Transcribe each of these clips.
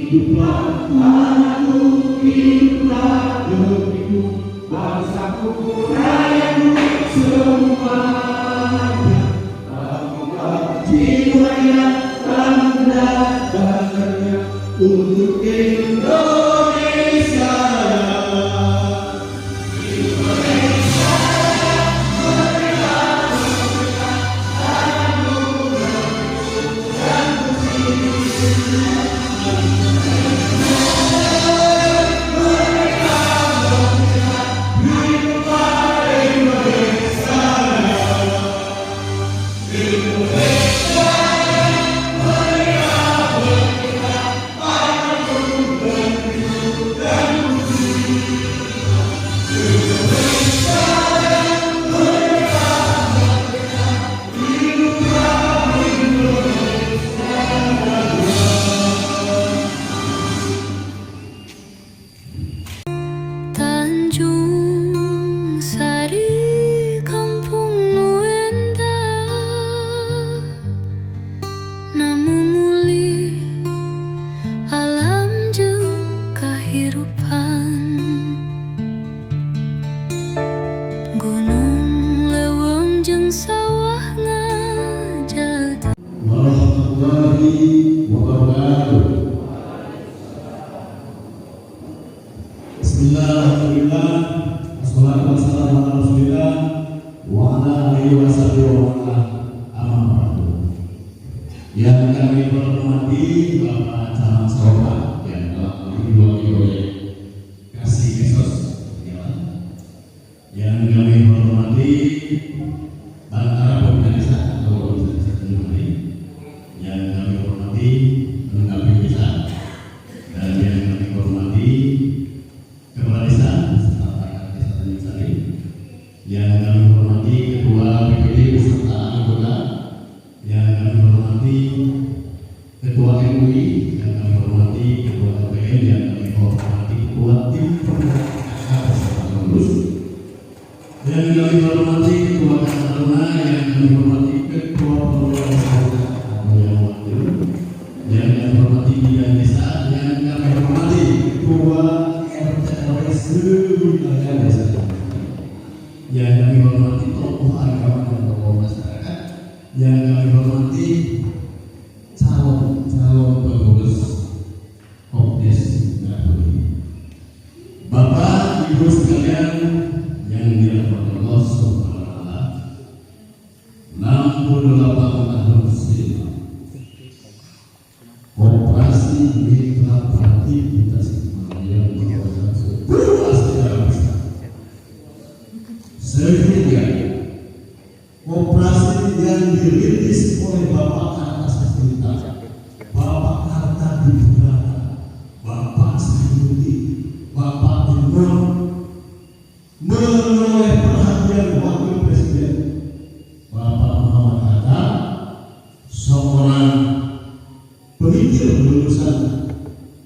Hiduplah tanahku, hiduplah negeriku, bangsaku, rakyatku semuanya. Bangga jiwanya, bangga bangernya untuk Indonesia. Tanjung Sari Kampung Nuenda, namu muli alam jeung kahirupan. Gunung leuweung jeung sawah ngajal. Warahmatullahi wabarakatuh. Bismillahirrahmanirrahim. Wassalatu wassalamu ala Rasulillah wa ala alihi wa yang kami hormati Bapak Camat Saroba yang telah mewakili oleh Kasih Kesos, yang kami hormati para pemirsa atau pemirsa yang kami hormati lengkapi bisa, dan yang kami hormati Kepala Desa serta perangkat Desa Tanjung Sari, yang kami hormati Ketua PPD beserta anggota, yang kami hormati Ketua MUI, yang kami hormati Ketua KPN, yang kami hormati Ketua Tim Pemerintah beserta pengurus, yang kami hormati Ketua Taruna, yang kami hormati Ketua Pengelola yang kami hormati Bidang Desa, yang kami hormati Ketua yang kami hormati tokoh agama dan tokoh masyarakat, yang kami hormati calon pengurus Kopdes Ngawi, Bapak Ibu sekalian yang dirahmati Allah Subhanahu wa taala. 68 tahun silam Operasi Mitra Bakti kita yang merupakan sebuah sejarah besar, sehingga operasi yang dirintis oleh Bapak Karta Sasmita, Bapak Karta Dibrata, Bapak Sayuti, Bapak Imron, menoleh perhatian Wakil Presiden Bapak Muhammad Hatta, seorang pemikir lulusan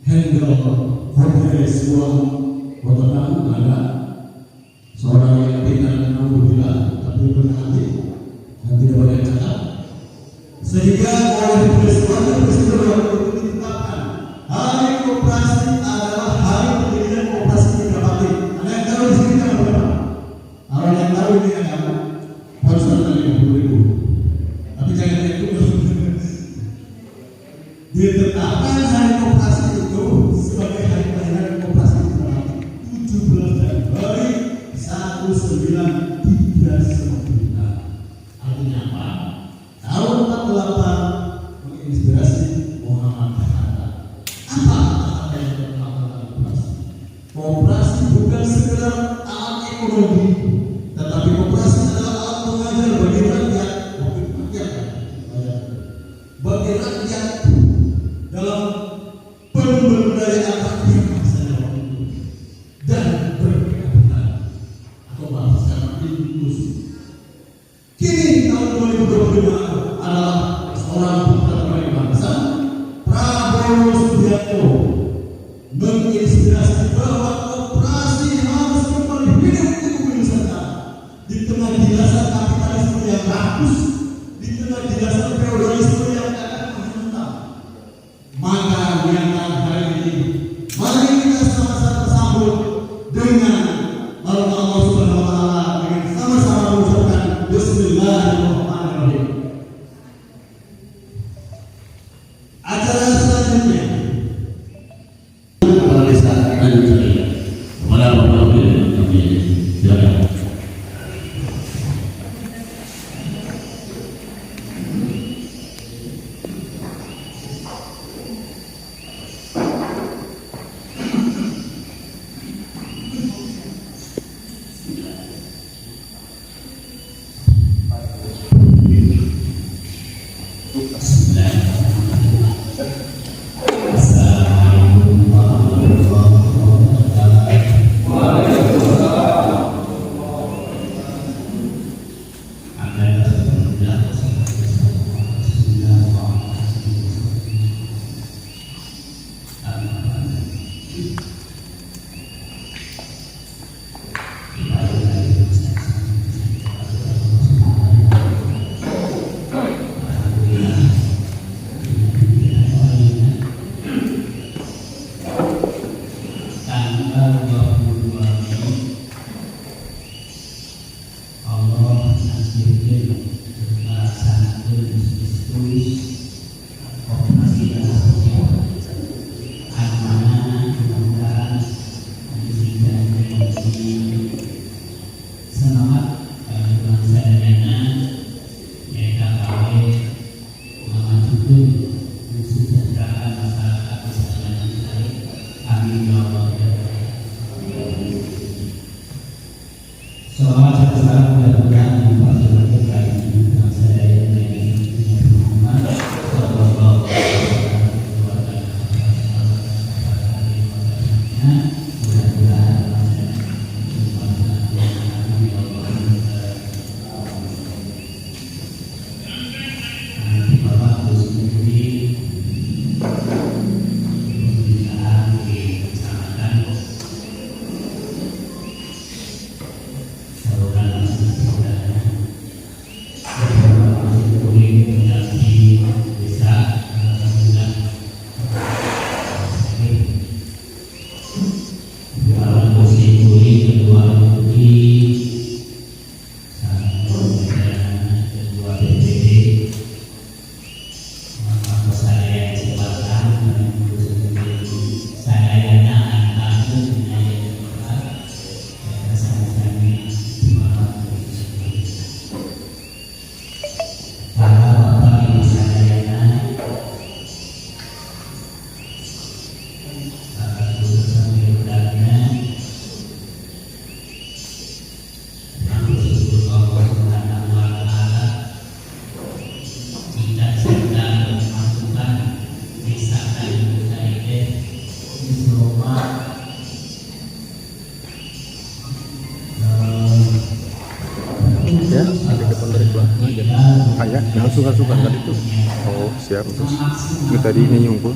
Handel Hotel sebuah kota tamu, ada seorang yang pintar dan alhamdulillah tapi berhati dan tidak banyak cakap, sehingga oleh Presiden waktu itu ditetapkan hari operasi adalah hari pendirian operasi Mitra Bakti. Ada yang tahu di sini kan berapa? Kalau yang tahu ini kan harus ada 50.000, tapi jangan itu ditetapkan hari operasi itu sebagai hari pendirian operasi Mitra Bakti 17 Januari 1939. Artinya apa? Tahun 48 menginspirasi Muhammad Hatta. Apa kata yang dilakukan operasi? Operasi bukan sekedar alat ekonomi, tetapi operasi adalah alat pengajar bagi rakyat, bagi rakyat dalam pemberdayaan rakyat dan berkeadilan atau bahasa inklusif. Kini tahun 2025 adalah seorang putra bangsa, Acara selanjutnya Kepala Desa Tanjung Sari. Kepada Bapak kami silakan. Ya, ada depan dari belakang aja. Ayah, jangan suka-suka tadi itu. Oh, siap. Terus itu tadi ini nyungkul.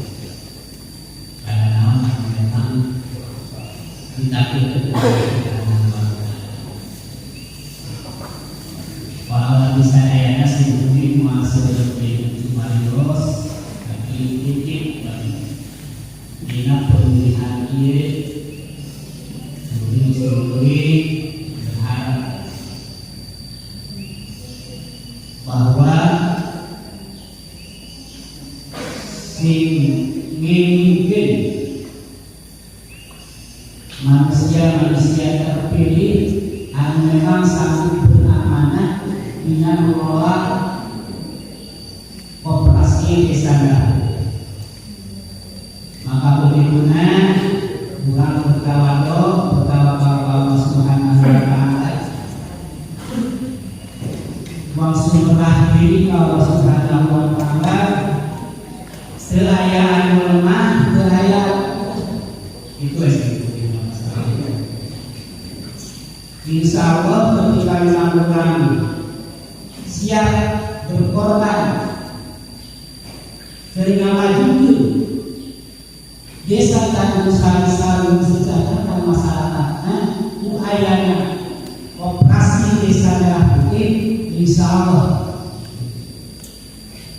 Kalau bisa ayahnya sendiri masuk di Marios, tapi titik dina pemilihan ini, sendiri berharap bahwa mungkin manusia terpilih yang memang sanggup beramanah dengan mengelola operasi desa. Maka begitunya bulan bertawakal Allah Subhanahu wa Ta'ala, maksudlah diri Allah Subhanahu wa Ta'ala, selayaan lemah selayaan itu insya Allah ketika dilakukan siap berkorban sehingga maju ke desa Tanjung Sari saling sejahtera masyarakatnya, ayahnya operasi desa Merah Putih insya Allah.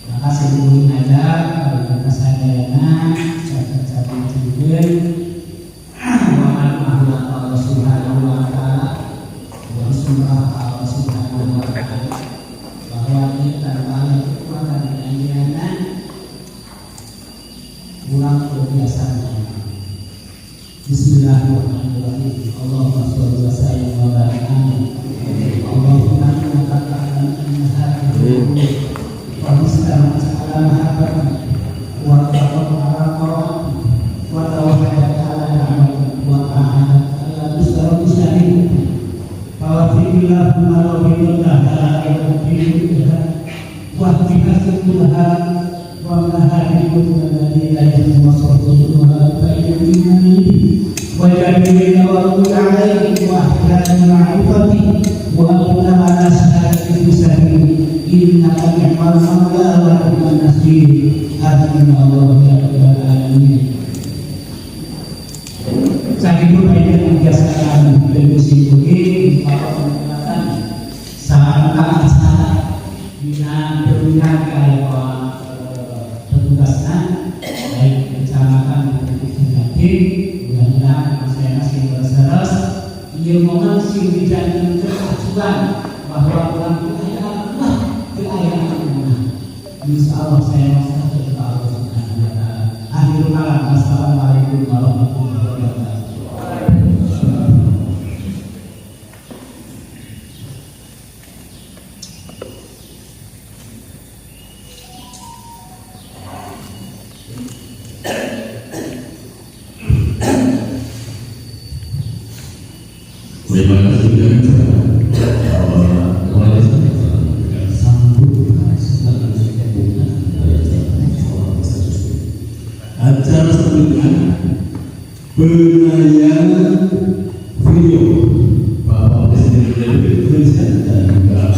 Maka sebelum ada kalau kesadaran cacat-cacat juga Allah Subhanahu wa Ta'ala wa sumrah Allah Subhanahu wa Ta'ala bahwa kita tanpa kekuatan dan kurang kebiasaan. Bismillahirrahmanirrahim. Allahumma sholli wa sallim wa barik alaihi. Allahumma mengatakan wa muslim ala mahabbati wa taqarrab wa tawakkal ala ni'mati wa ta'ala ala muslimin. Fawafillah ma rabbina ala ilmihi wa bihasbuha wa mahadikum alladhi la yusawwiru wa bayyinani wa jami'ina wa alaihi wa ahkam ma'rifati wa qul ala syahadati bisani innaka ni'mal mawla wa ni'man nasir. Amin Allah ya rabbal alamin. Saya pun banyak membiasakan diskusi ini menggunakan sarana dengan berminat kalau petugasnya baik kecamatan maupun tim mudah-mudahan saya masih berseras ia mengasih dan keacuan bahwa orang keayaan insya Allah saya masih kepada Allah Subhanahu wa Ta'ala. Akhirul kalam. Assalamualaikum warahmatullahi wabarakatuh. Terima kasih acara selanjutnya penayangan video Bapak Presiden Republik Indonesia dan juga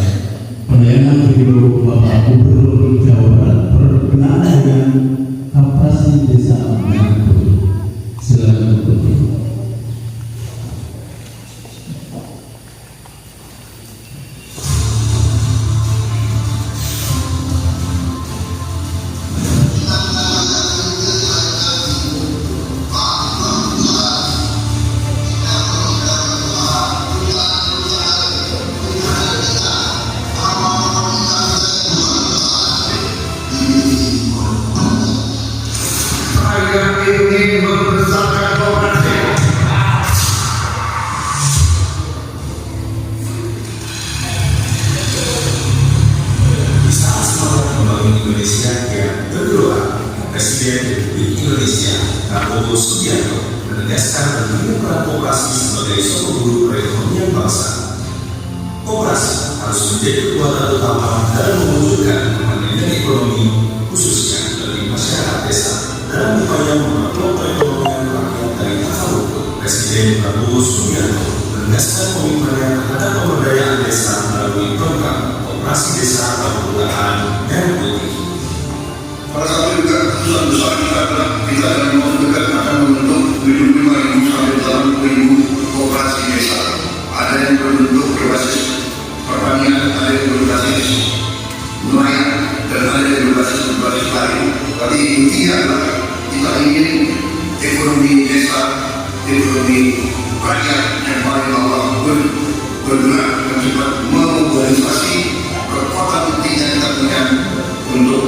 penayangan video Bapak Gubernur Jawa Barat berkenaan dengan Koperasi Desa Menantu. Silakan untuk Indonesia yang kedua, Presiden Republik Indonesia Prabowo Subianto menegaskan pentingnya peran koperasi sebagai sumber guru perekonomian bangsa. Koperasi harus menjadi kekuatan utama dalam mewujudkan kemandirian ekonomi, khususnya bagi masyarakat desa dalam upaya memperkuat perekonomian rakyat dari akar rumput. Presiden Prabowo Subianto menegaskan komitmennya terhadap pemberdayaan desa melalui program Koperasi Desa Kelurahan Merah Putih. Pada saat itu juga keputusan besar kita adalah kita dalam waktu dekat akan membentuk 75.000 sampai 80.000 koperasi desa. Ada yang berbentuk berbasis pertanian, ada yang berbasis nelayan, dan ada yang berbasis lain. Tapi intinya adalah kita ingin ekonomi desa, ekonomi rakyat yang paling Allah bergerak dan juga memobilisasi kekuatan penting yang kita punya untuk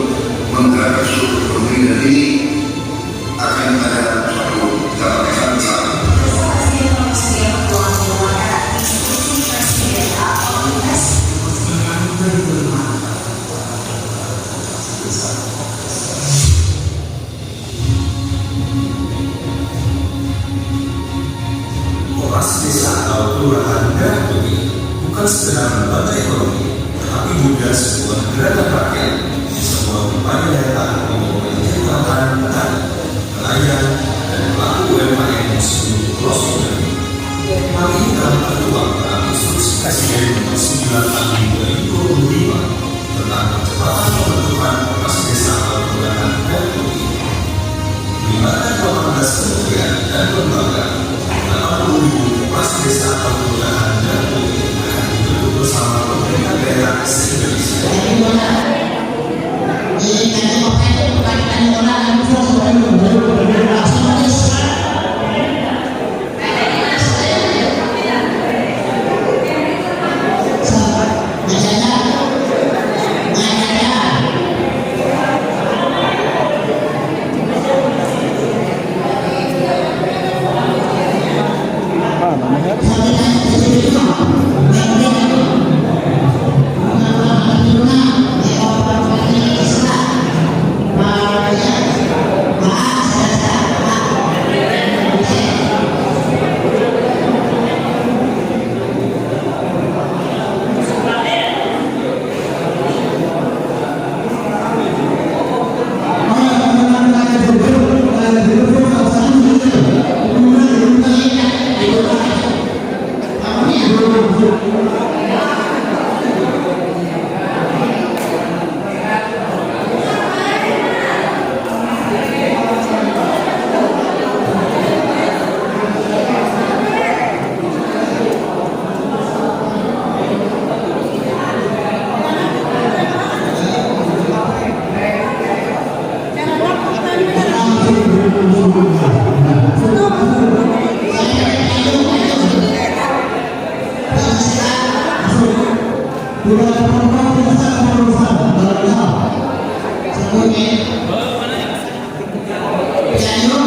menggerakkan seluruh ekonomi, dan ini akan ada suatu catatan besar. Koperasi desa atau kelurahan Merah Putih bukan sekedar lembaga ekonomi, tetapi juga sebuah gerakan rakyat, sebuah upaya daya tahan untuk menciptakan petani, nelayan, dan pelaku UMKM di seluruh pelosok negeri. Hal ini telah tertuang dalam Instruksi Presiden Nomor 9 Tahun 2025 tentang percepatan pembentukan koperasi desa atau kelurahan Merah Putih. Melibatkan 18 kementerian dan lembaga, 80.000 koperasi desa atau kelurahan Merah Putih akan dibentuk bersama pemerintah daerah se-Indonesia. Thank you.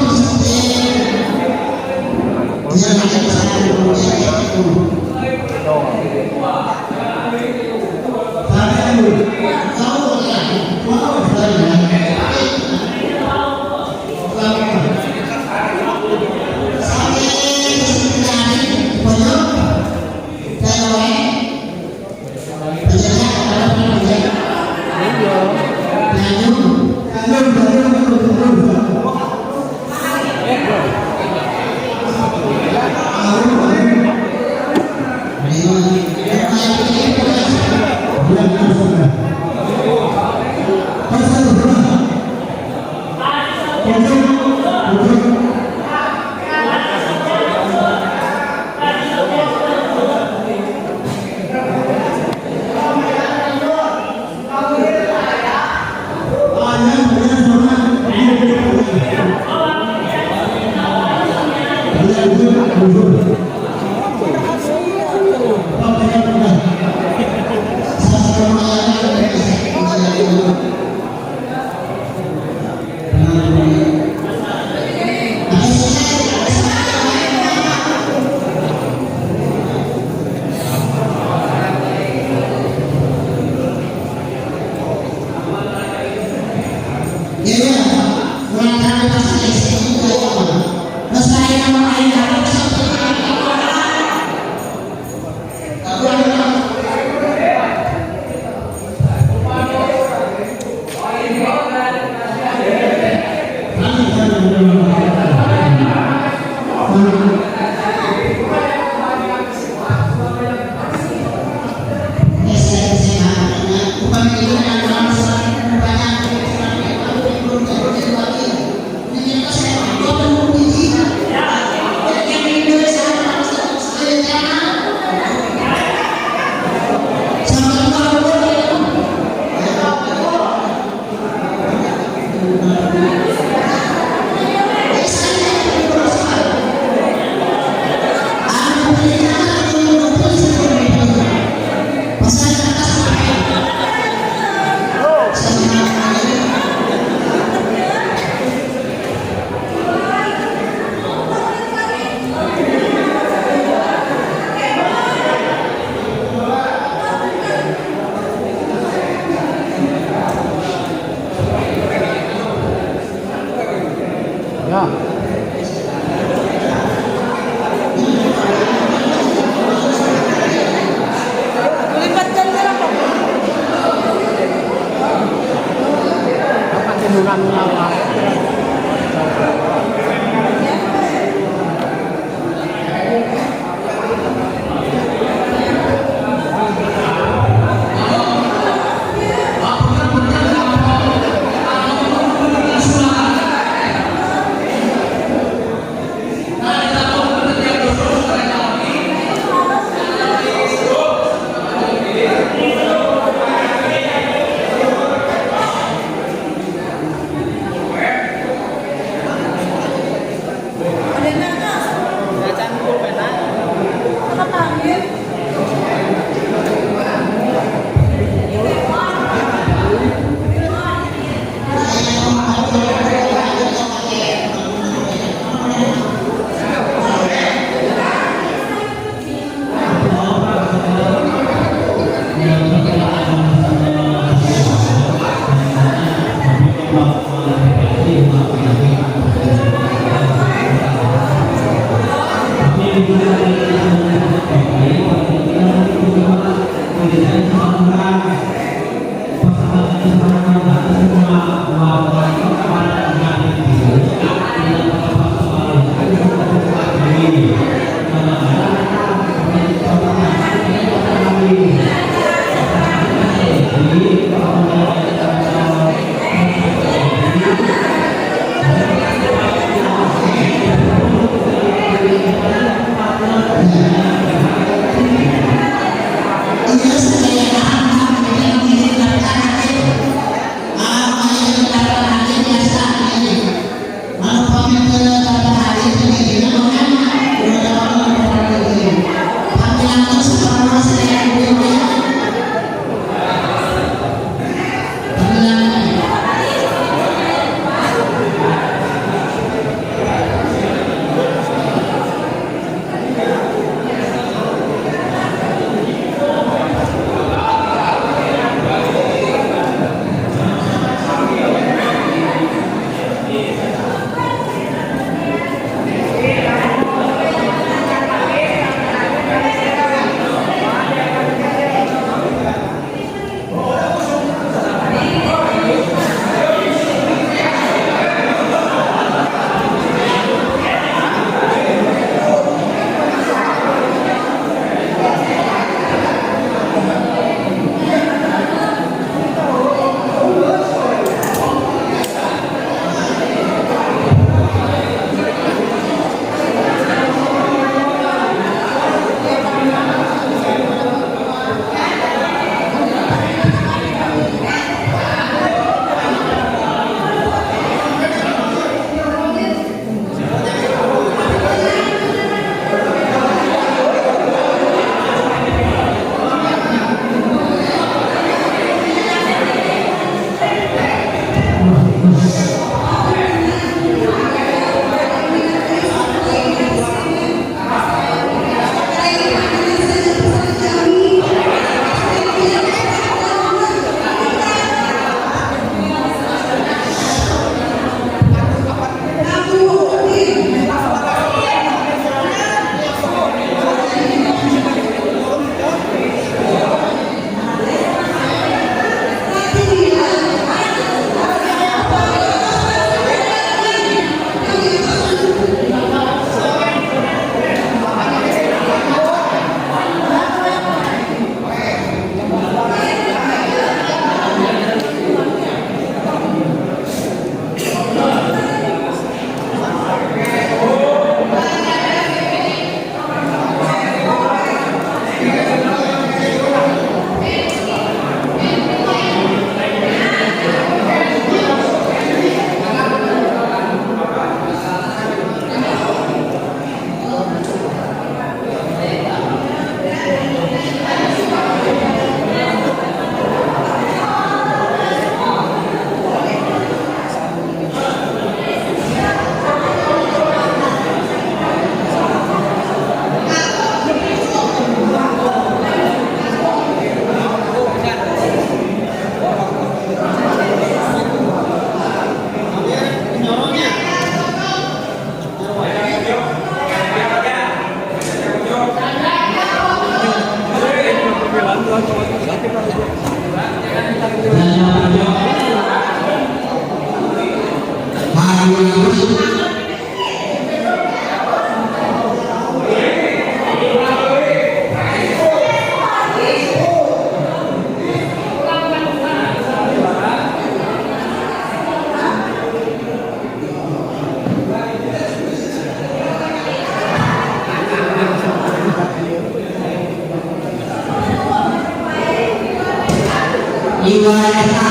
Iwanesa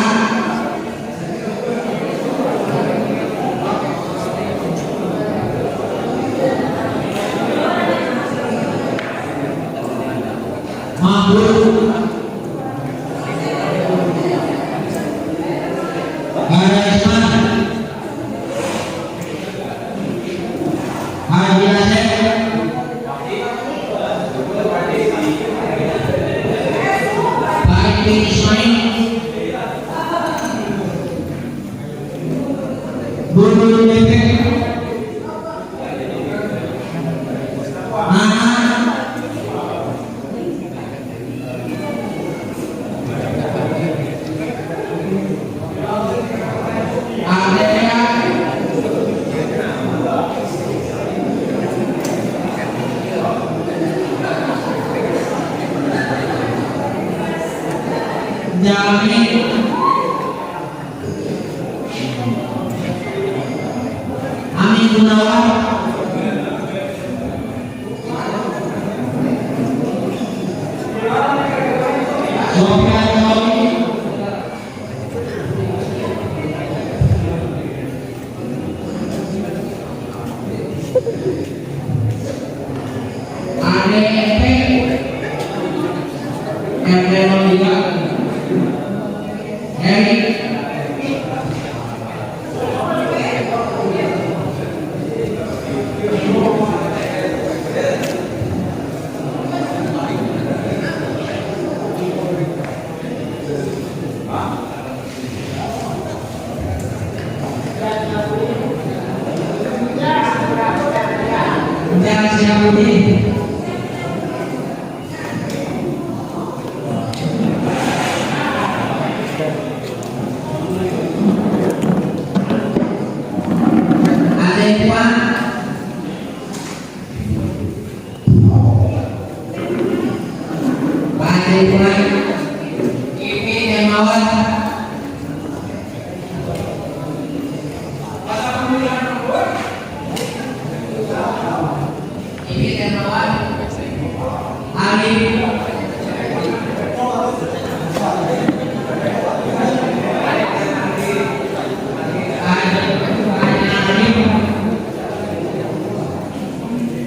Mahmud Harisman Haji Asep Baik bin Ismail Bubur Bebek Nana Adea Jami Amin Gunawan Sofian Kawi ADEP RT03 Erik dan Syahbudin Adepan Pak Adepan Ipi Demawan Ipi Demawan Arif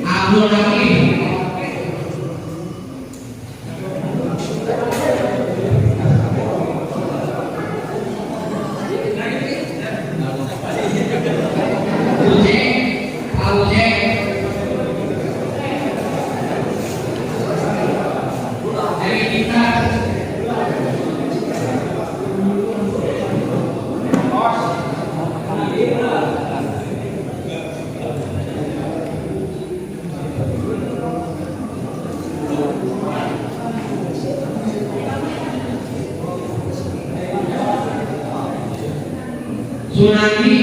Abdul Hakim Uje dari kita Sunandi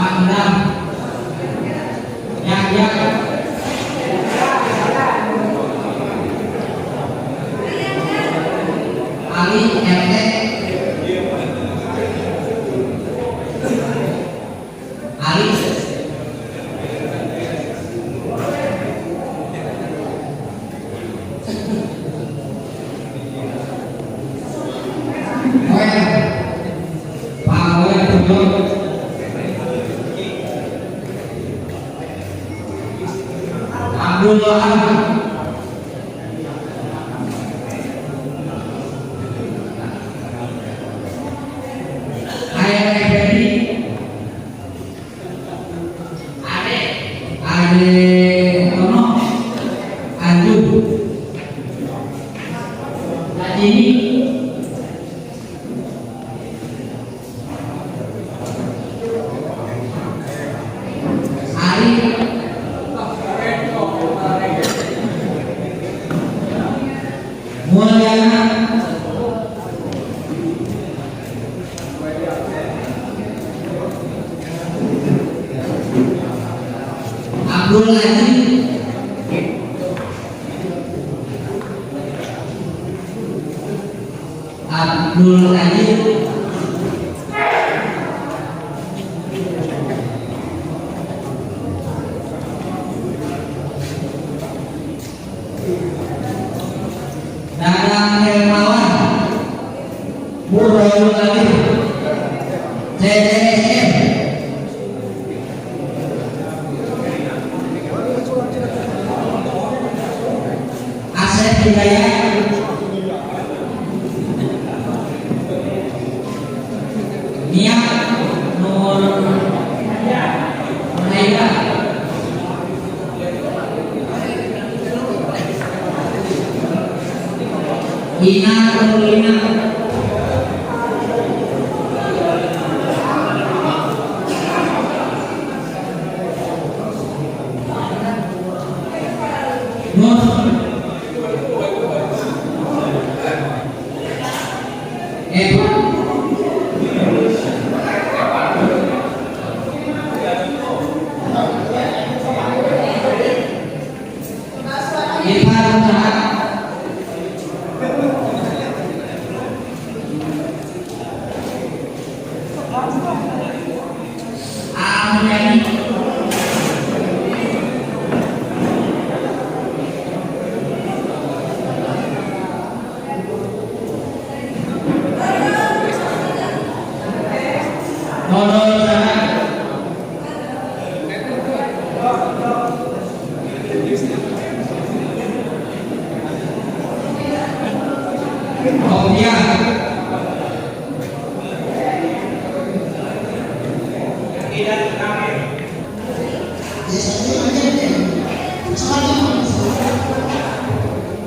Andam Yahya Ali RT Ali Power Abdullah Ayah Febri Ade Tono Anju Najini Ari Mulyana Abdul Aziz Abdul Abdul Ghani. Dadang Hermawan, Burayul Ghani, CDSM. Asep Hidayat, Nia Nur Naila, Ina Nurlina, Nur Eva, Eva Rutara, Amulyani, Nono Rutara, Ovia,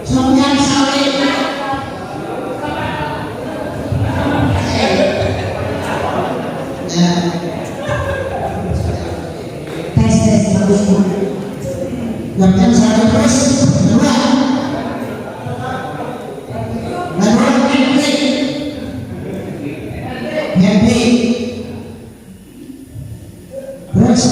Sofian Saleh, tes bagus. Yang satu terus dua, lalu Henry, terus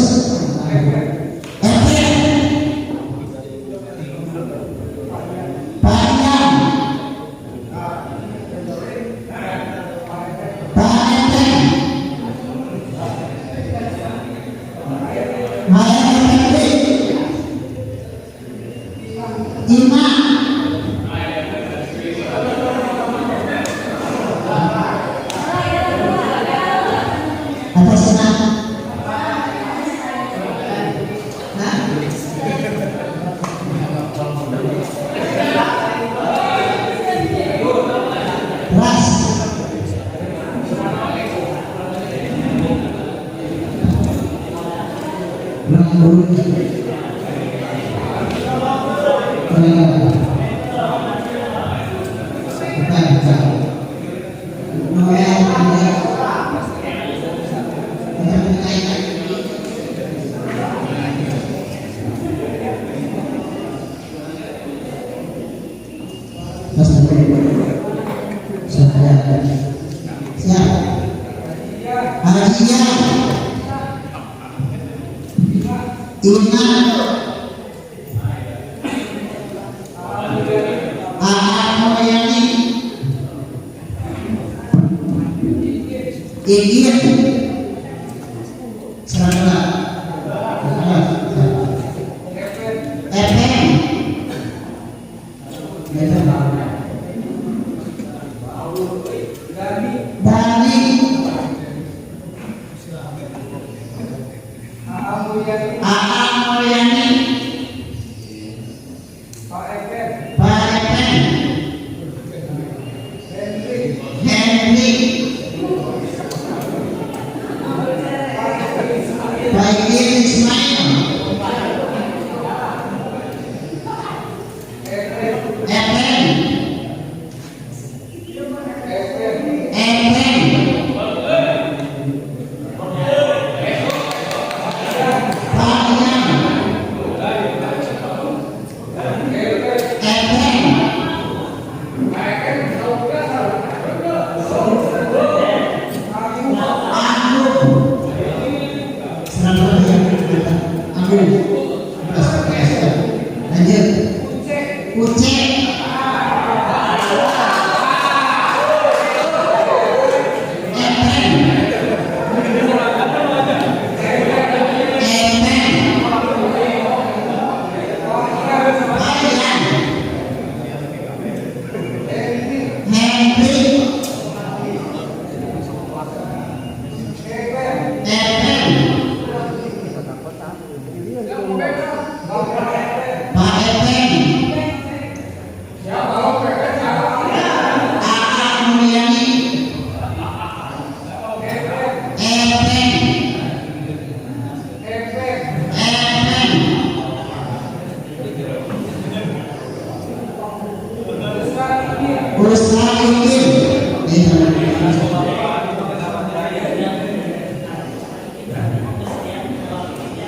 Ucek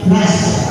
Nas.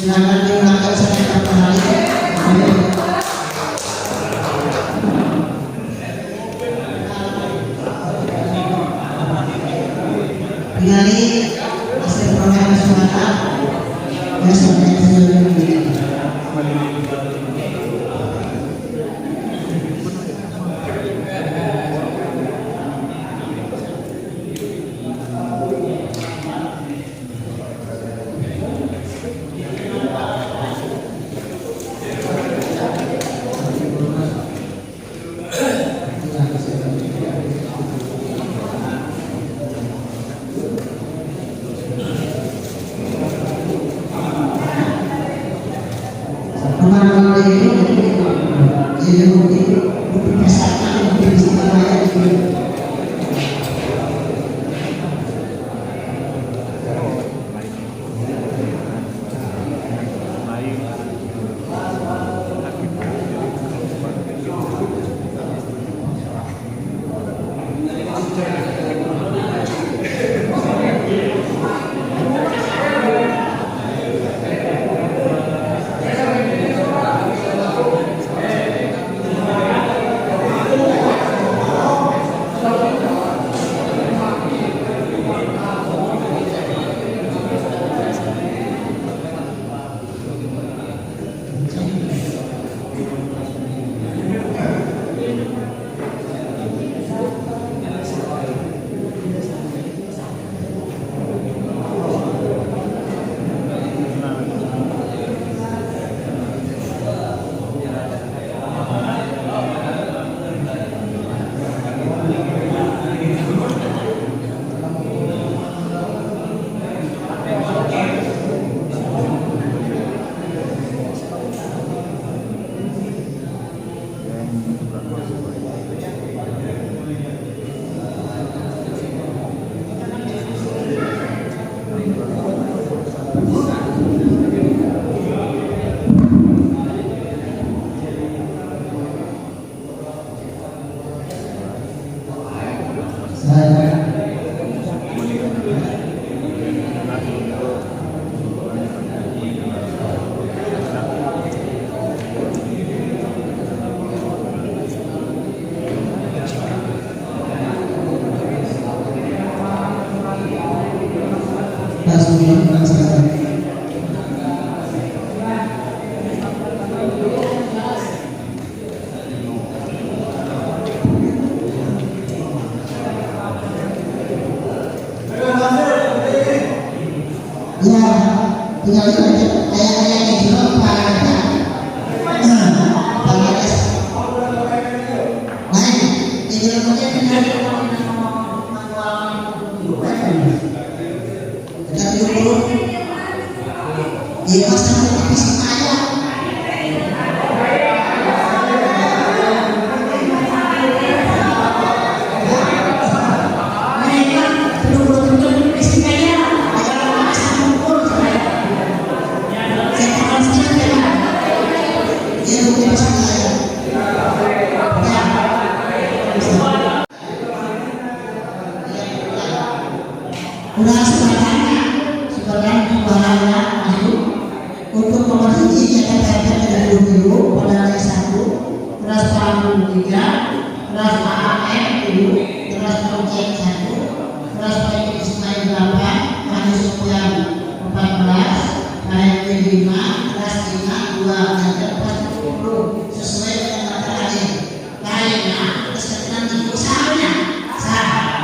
Silakan diulangi sekitar kali. Finali hasil program suara yang sampai Rasulullah melaksanakan. Ya, tinggal itu aja ayat-ayat yang juga pada baik, tinggal kemudian dengan tetapi dulu dia masa tapi saya sebenarnya barangnya itu untuk memenuhi kata-kata dari dulu pada ayat 1 terus panggung 3 terus AAM dulu terus projek 1 terus projek Ismail 8 Hadis Sufyan 14 ayat 5 terus 5 2 dan terus 10 sesuai dengan kata tadi lainnya terus ketentuan itu salahnya salahnya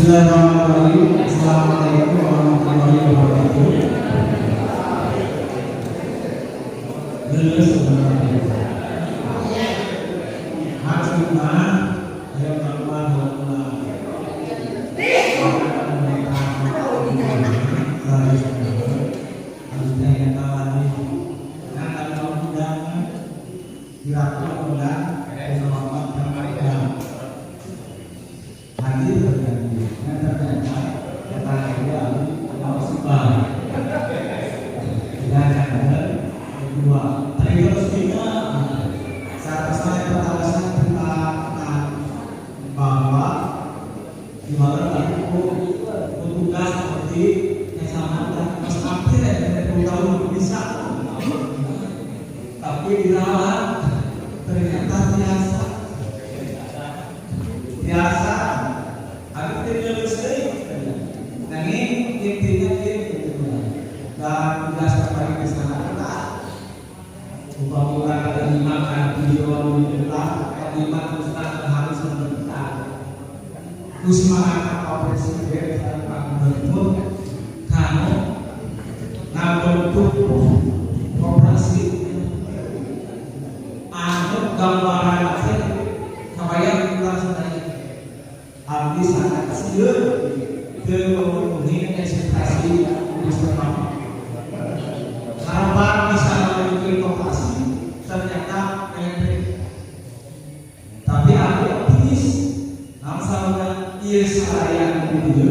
Bismillahirrahmanirrahim. Assalamualaikum warahmatullahi wabarakatuh. Kamu gambaran saya kebayang pulang sebenarnya habis sangat kecil ke memenuhi ekspektasi wisatawan. Harapan bisa menuju lokasi ternyata pendek. Tapi aku optimis langsungnya ia saya gitu.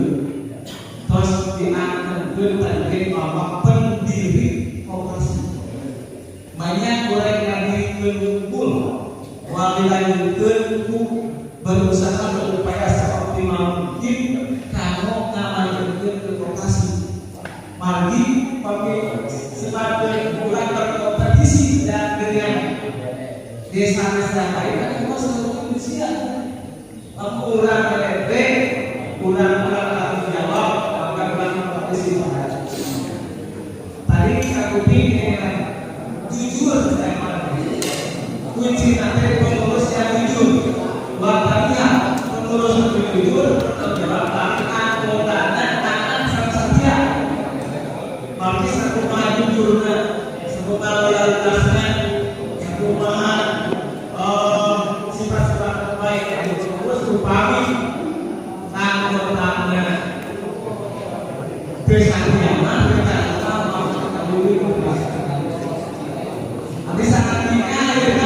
Terus diangkat tadi bahwa pendiri operasi banyak orang yang dikumpul dilanjutkan berusaha berupaya seoptimal mungkin kalau ngalanjutkan ke lokasi mari pakai sebagai bulan berkompetisi dan dengan desa-desa lain kan kita selalu siap kurang LP kurang tanggung jawab kurang kompetisi tadi aku pikir jujur saya kunci nanti pengurus yang jujur waktunya pengurus yang jujur terjebak anggotanya tangan sama saja maka satu maha jujurnya satu loyalitasnya satu maha sifat-sifat terbaik yang terus upami anggotanya kesatuan kita mau kita dulu habis sangat dikali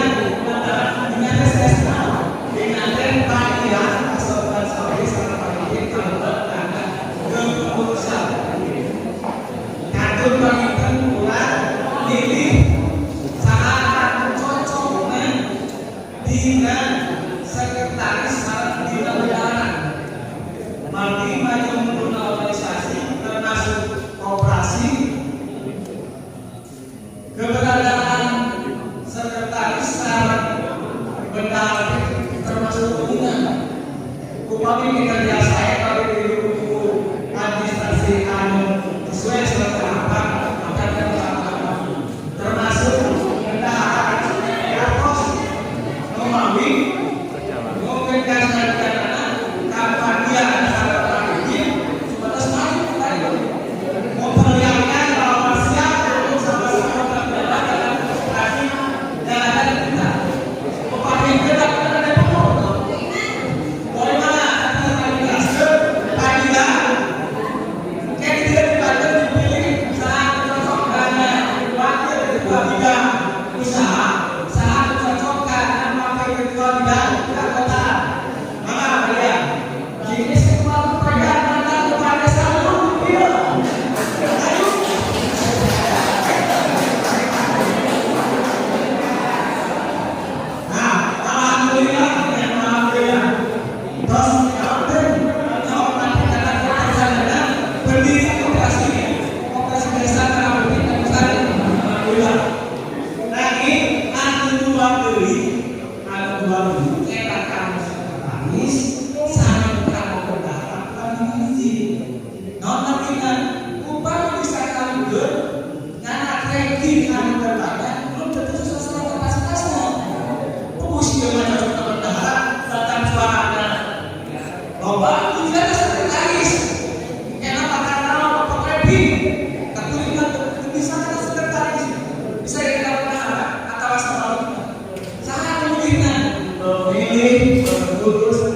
dengan sekretaris syarat bina negara mari maju mengenai organisasi termasuk operasi keberadaan sekretaris syarat bendahara termasuk hubungan upami kinerja saya kalau di buku administrasi sesuai selesai akan termasuk bendahara Yartos Romawi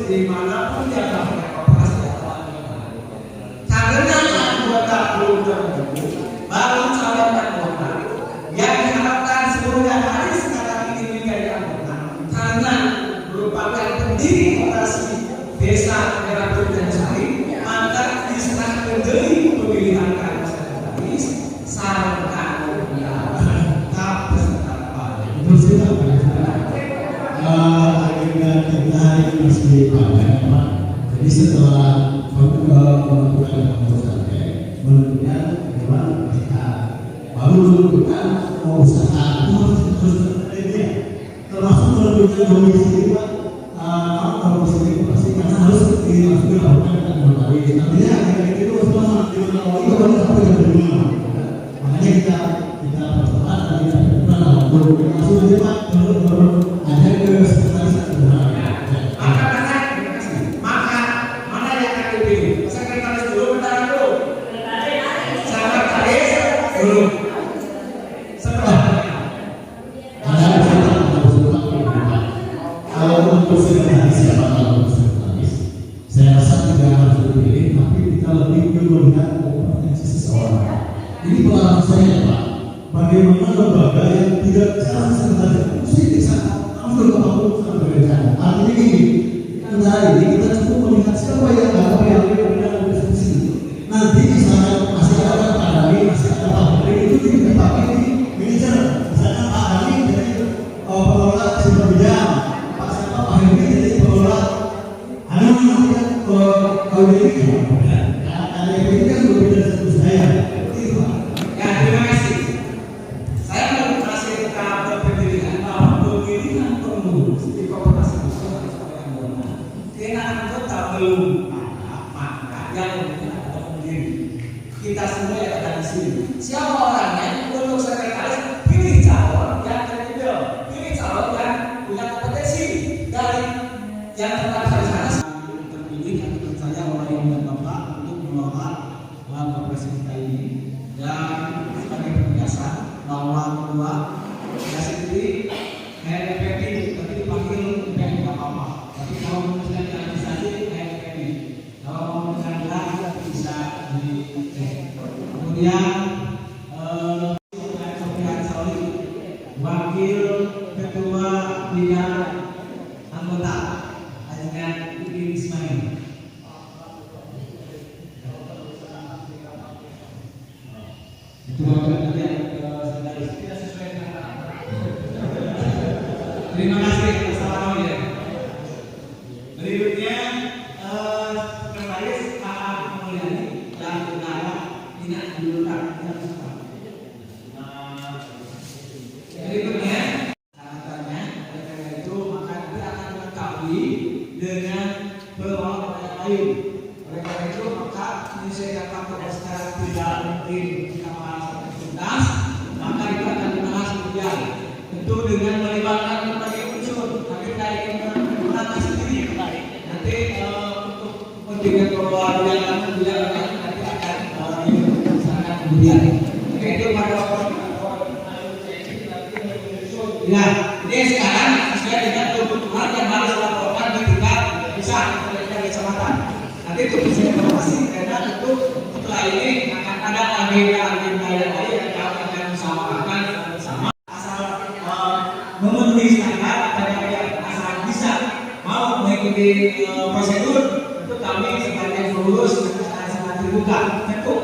dimanapun dia melakukan operasi karena anggota belum terbentuk baru calon anggota yang diharapkan seluruhnya hari sekarang ini menjadi anggota karena merupakan pendiri operasi desa Merah dan Sari maka diserahkan dari pemilihan karya sekretaris sarana masih pakai jadi setelah menentukan anggota menentukan bagaimana kita baru menentukan mau usaha termasuk menentukan komisi pasti karena harus dilakukan notaris nantinya itu semua makanya kita percepat dan kita langsung aja Pak ada ke sekretaris setelah untuk sekretaris siapa kalau untuk sekretaris, saya rasa tidak harus dipilih, tapi kita lebih melihat kompetensi seseorang. Ini pengalaman saya Pak, bagaimana lembaga yang tidak jarang sekretaris mesti di sana, langsung ke Pak berencana. Artinya gini, antara ini kita cukup melihat siapa yang ada yang benar berdiskusi. Nanti di sana masih ada Pak Dami, masih ada Pak Menteri, itu juga dipakai di manajer. Misalnya Pak Dami jadi pengelola sumber daya, Pak siapa Pak Henry jadi pengelola kalau ini ada ini kan berbeda satu saya. Ya, terima kasih. Saya mau kasih kabar pendidikan bahwa pemilihan pengurus di koperasi tidak anggota belum ada, maka yang ada pendiri. Kita semua yang ada di sini. Siapa orangnya? Untuk sekretaris pilih calon yang kredibel, pilih calon yang punya kompetensi dari yang terdapat di sana. Terpilih yang terpercaya oleh yang Bapak untuk mengelola koperasi kita ini. Dan sebagai penegasan bahwa kedua saya sendiri HRPP tapi dipanggil PPP nggak apa-apa. Tapi kalau misalnya di administrasi HRPP, kalau mau dengan gelar bisa dicek. Kemudian Sofian Soli, wakil ketua bidang anggota dengan Ibu Ismail. Terima kasih. Assalamualaikum. Berikutnya sekretaris AA Mulyani dan Negara tidak diundang. Berikutnya catatannya karena itu maka kita akan mengetahui dengan pengelola yang lain. Oleh karena itu maka ini saya katakan secara tidak mungkin kita bahas tuntas, maka kita akan bahas kemudian tentu dengan melibatkan berbagai unsur. Tapi kita ingin menggunakan sendiri. Nanti untuk kepentingan pengelolaan yang nanti akan dilaksanakan kemudian. Oke, itu pada ya, ini sekarang sesuai dengan kebutuhan yang harus dilaporkan di tingkat desa atau tingkat kecamatan. Nanti itu bisa informasi karena itu setelah ini akan ada agenda yang lain yang akan bersama-sama bersama asal memenuhi standar dan yang asal bisa mau mengikuti prosedur itu kami sebagai pengurus sangat terbuka. Tentu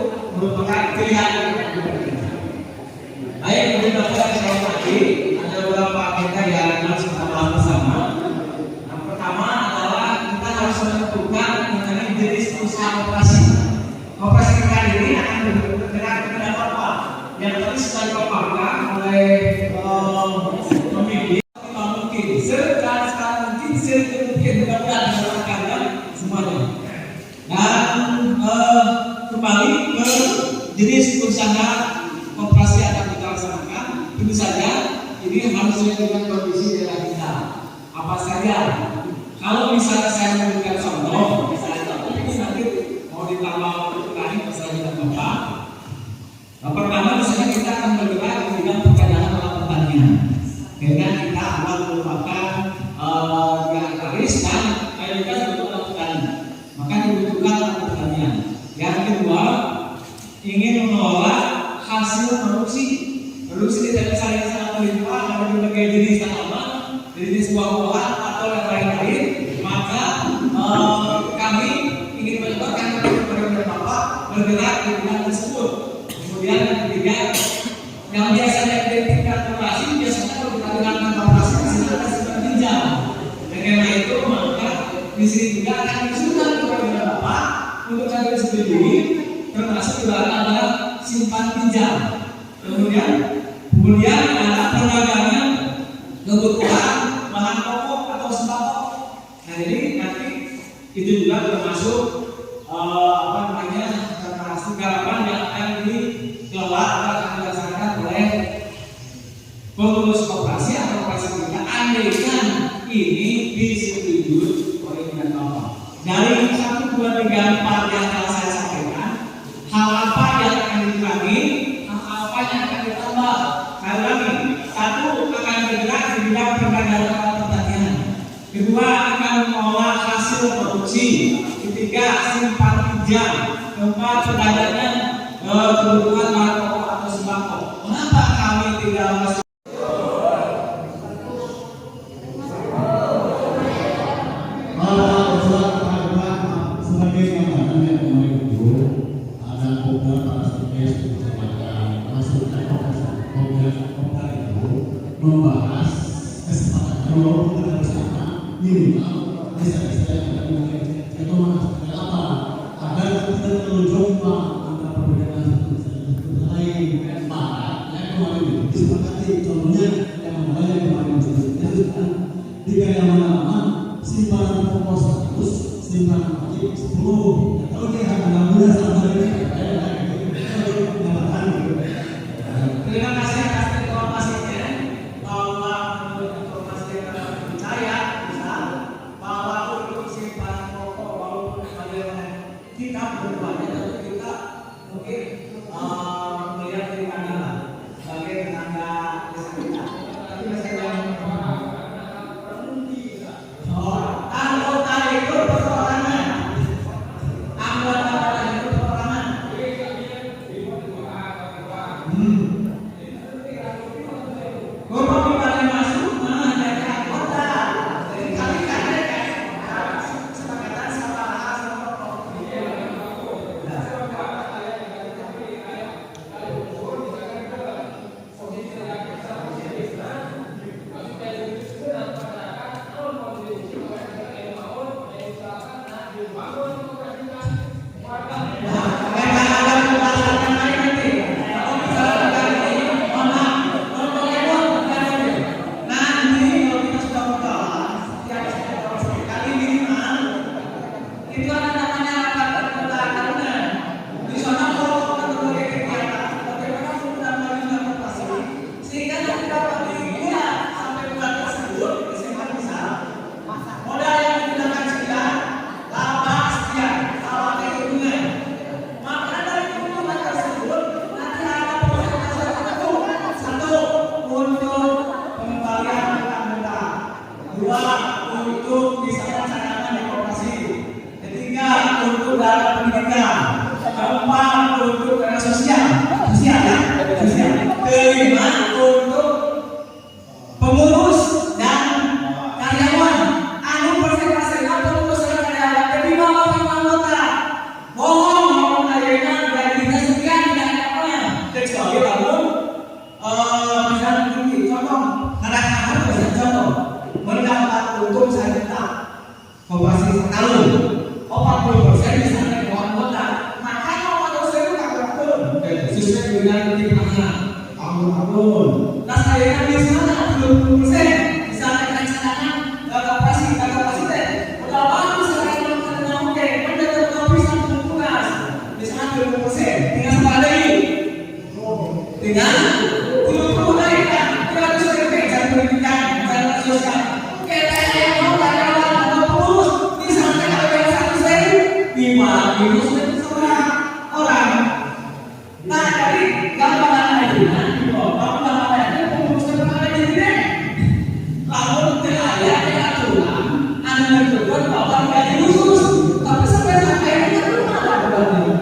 merupakan pilihan yang baik. Kemudian Bapak saya lagi ada beberapa agenda yang harus kita bahas bersama. Yang pertama adalah kita harus menentukan mengenai jenis usaha koperasi. Koperasi kita ini akan bergerak ke apa? Yang tadi sudah dipaparkan oleh pemimpin. Mungkin sekarang mungkin mungkin mudah-mudahan dilaksanakan semuanya. Dan kembali ke jenis usaha koperasi yang akan kita laksanakan. Tentu saja ini harus sesuai dengan kondisi daerah kita. Apa saja? Kalau misalnya saya memberikan contoh, misalnya ini nanti mau ditambah lain masalah dengan Bapak. Pertama misalnya kita akan bergerak di bidang perdagangan dalam pertanian. Karena kita awal merupakan agraris dan mayoritas untuk alat petani. Maka dibutuhkan alat pertanian. Yang kedua, ingin mengelola hasil produksi tidak bisa sangat melimpah ada berbagai jenis tanaman, jenis buah-buahan atau yang lain-lain. Maka kami ingin menyebabkan kepada Bapak bergerak di bidang tersebut. Kemudian yang ketiga, yang biasanya identikkan koperasi biasanya kalau kita gunakan koperasi disini simpan pinjam. Karena itu maka di sini juga akan disuruhkan kepada Bapak untuk kalian sendiri termasuk juga ada simpan pinjam. Kemudian ada perdagangan kebutuhan bahan pokok atau sembako. Nah jadi nanti itu juga termasuk termasuk garapan yang akan dikelola atau akan dilaksanakan oleh pengurus koperasi atau koperasi kita. Andaikan ini disetujui oleh Bapak Bapak. Dari 1, 2, 3, 4 yang telah saya sampaikan, hal apa yang akan dikurangi, hal apa yang akan ditambah. Saya ulangi, 1 akan bergerak di bidang perdagangan pertanian. Kedua kedua akan mengolah hasil produksi, ketiga simpan pinjam, keempat pedagangan kebutuhan bahan pokok atau sembako. Kenapa kami tidak masuk? Sebagai gambaran yang kemarin itu ada beberapa aspek masukan program itu membahas kesepakatan bahwa kita bersama minimal bisa itu apa agar kita terjumpa antara perbedaan satu lain maka yang kemarin itu disepakati contohnya yang banyak kemarin itu jika yang mana simpanan pokok 100 simpanan wajib 10 kalau dia akan mudah sampai Terima kasih atas informasinya. Bahwa menurut informasi yang kami percaya, misal bahwa untuk simpanan pokok walaupun bagaimana kita berbuatnya, tentu kita mungkin melihat dari kami lah sebagai tenaga desa kita. Tapi misalnya anggota itu perorangan, anggota itu perorangan. Bapak boleh masuk menjadi anggota. Jadi kami kan sepakatan sama itu ada namanya rapat anggota tahunan. Di sana kalau berbagai kegiatan, bagaimana program bajunya berpasang, sehingga nanti dapat dilihat sampai bulan tersebut, misalkan misal modal yang digunakan sekian, laba sekian, laba keuntungan. Maka dari keuntungan tersebut nanti ada persentase tertentu. Satu untuk pengembalian anggota, dua untuk misalkan cadangan di koperasi, ketiga untuk dana pendidikan, keempat untuk dana sosial, kelima untuk pengurus dan karyawan. Anu persentase pengurus dan karyawan kelima orang anggota. Mohon mohon ayana gajinya sekian tidak apa kecuali lalu misalnya begini, contoh kadang-kadang bisa contoh mendapat untung 1 juta koperasi setahun 40% misalnya ke anggota, maka kalau saya itu akan turun sesuai dengan timnya tahun. Nah saya di sana 20%, misalnya dengan cadangan kapasitas, udah bagus saya kalau oke, anda tetap bisa bertugas, misalnya 20%, tinggal sepadan lagi, tinggal 70 lagi kan, tinggal sesuai dengan pendidikan, misalnya sosial, kita yang mau karyawan 20, misalnya kalau yang 1 5 itu sudah orang. Nah jadi gambaran aja, gambaran aja pengurusnya berada di sini. Lalu tidak ada aturan, anda bertujuan bahwa gaji khusus, tapi sampai ini belum ada bebannya.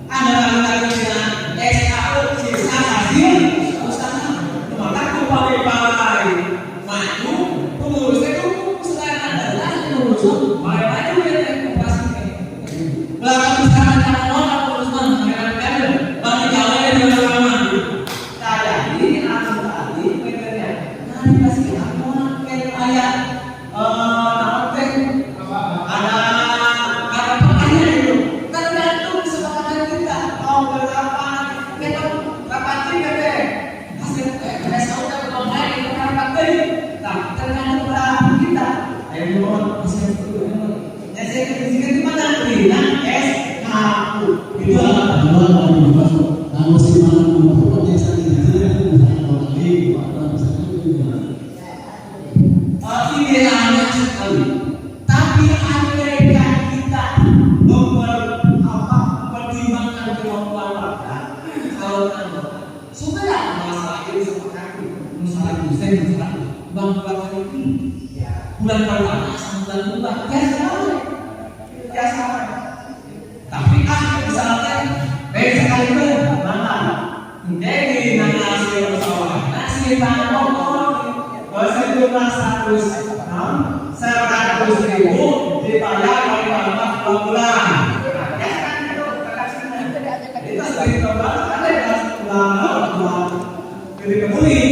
Anda lakukan dengan SKU sisa hasil usaha, maka kembali maju pengurusnya itu sedangkan adalah pengurus maju yang koperasi. Belakang misalnya calon pengurus mengenai bagi calon yang bersama. Jadi langsung tadi pekerja. Nah dikasih akun kayak ada pertanyaan itu. Tergantung kesepakatan kita mau berapa kita rapat kita hasil PSAU kalau naik itu rapat tadi. Nah tergantung berapa kita. Ayo mohon hasil itu. Saya di mana dengan SKU itu adalah kalau masuk kalau simpanan pokok yang saat ini tidak lagi tidak bulan pertama sama bulan kedua biasa aja, biasa aja. Tapi misalnya baik sekali mana jadi nasi pesawat nasi tangan sejumlah 100.000 dibayar oleh bapak 2 bulan. Kita sering coba ada bulan jadi kembali